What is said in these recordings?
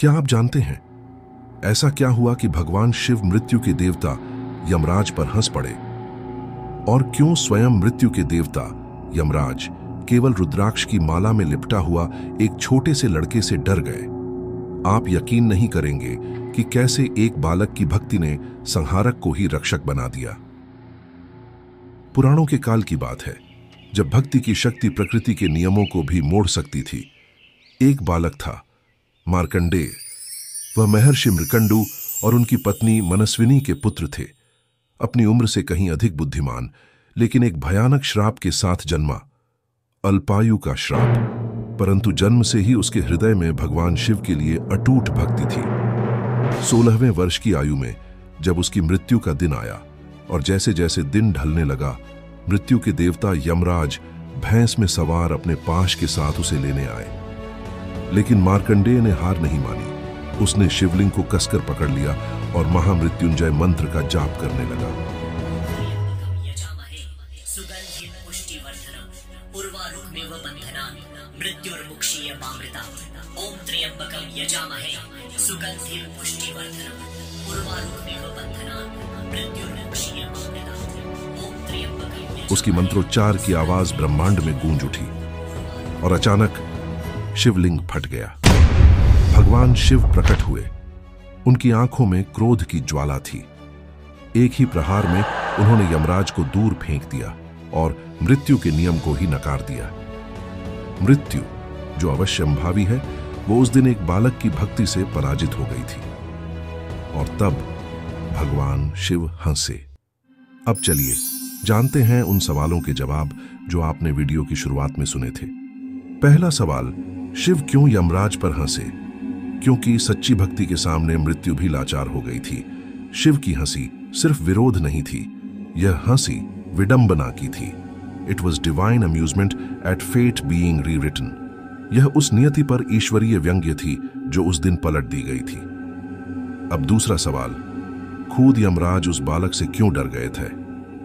क्या आप जानते हैं ऐसा क्या हुआ कि भगवान शिव मृत्यु के देवता यमराज पर हंस पड़े? और क्यों स्वयं मृत्यु के देवता यमराज केवल रुद्राक्ष की माला में लिपटा हुआ एक छोटे से लड़के से डर गए? आप यकीन नहीं करेंगे कि कैसे एक बालक की भक्ति ने संहारक को ही रक्षक बना दिया। पुराणों के काल की बात है, जब भक्ति की शक्ति प्रकृति के नियमों को भी मोड़ सकती थी। एक बालक था, मार्कंडेय। वह महर्षि मृकंडु और उनकी पत्नी मनस्विनी के पुत्र थे। अपनी उम्र से कहीं अधिक बुद्धिमान, लेकिन एक भयानक श्राप के साथ जन्मा, अल्पायु का श्राप। परंतु जन्म से ही उसके हृदय में भगवान शिव के लिए अटूट भक्ति थी। 16वें वर्ष की आयु में जब उसकी मृत्यु का दिन आया और जैसे जैसे दिन ढलने लगा, मृत्यु के देवता यमराज भैंस में सवार अपने पाश के साथ उसे लेने आए। लेकिन मार्कंडेय ने हार नहीं मानी। उसने शिवलिंग को कसकर पकड़ लिया और महामृत्युंजय मंत्र का जाप करने लगा। उसकी मंत्रोच्चार की आवाज ब्रह्मांड में गूंज उठी और अचानक शिवलिंग फट गया। भगवान शिव प्रकट हुए। उनकी आंखों में क्रोध की ज्वाला थी। एक ही प्रहार में उन्होंने यमराज को दूर फेंक दिया और मृत्यु के नियम को ही नकार दिया। मृत्यु, जो अवश्यंभावी है, वो उस दिन एक बालक की भक्ति से पराजित हो गई थी। और तब भगवान शिव हंसे। अब चलिए जानते हैं उन सवालों के जवाब जो आपने वीडियो की शुरुआत में सुने थे। पहला सवाल, शिव क्यों यमराज पर हंसे? क्योंकि सच्ची भक्ति के सामने मृत्यु भी लाचार हो गई थी। शिव की हंसी सिर्फ विरोध नहीं थी, यह हंसी विडंबना की थी। It was divine amusement at fate being rewritten. यह उस नियति पर ईश्वरीय व्यंग्य थी जो उस दिन पलट दी गई थी। अब दूसरा सवाल, खुद यमराज उस बालक से क्यों डर गए थे?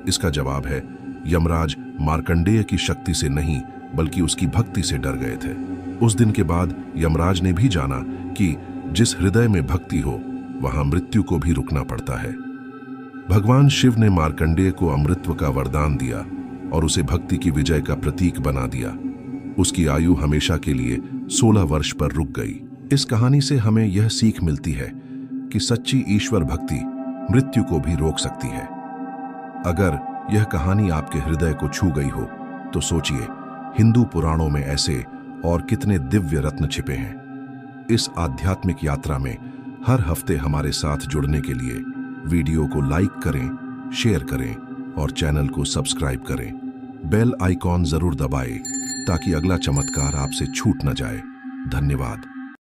इसका जवाब है, यमराज मार्कंडेय की शक्ति से नहीं बल्कि उसकी भक्ति से डर गए थे। उस दिन के बाद यमराज ने भी जाना कि जिस हृदय में भक्ति हो वहां मृत्यु को भी रुकना पड़ता है। भगवान शिव ने मार्कंडेय को अमृतत्व का वरदान दिया और उसे भक्ति की विजय का प्रतीक बना दिया। उसकी आयु हमेशा के लिए 16 वर्ष पर रुक गई। इस कहानी से हमें यह सीख मिलती है कि सच्ची ईश्वर भक्ति मृत्यु को भी रोक सकती है। अगर यह कहानी आपके हृदय को छू गई हो तो सोचिए, हिंदू पुराणों में ऐसे और कितने दिव्य रत्न छिपे हैं। इस आध्यात्मिक यात्रा में हर हफ्ते हमारे साथ जुड़ने के लिए वीडियो को लाइक करें, शेयर करें और चैनल को सब्सक्राइब करें। बेल आइकॉन जरूर दबाएं ताकि अगला चमत्कार आपसे छूट न जाए। धन्यवाद।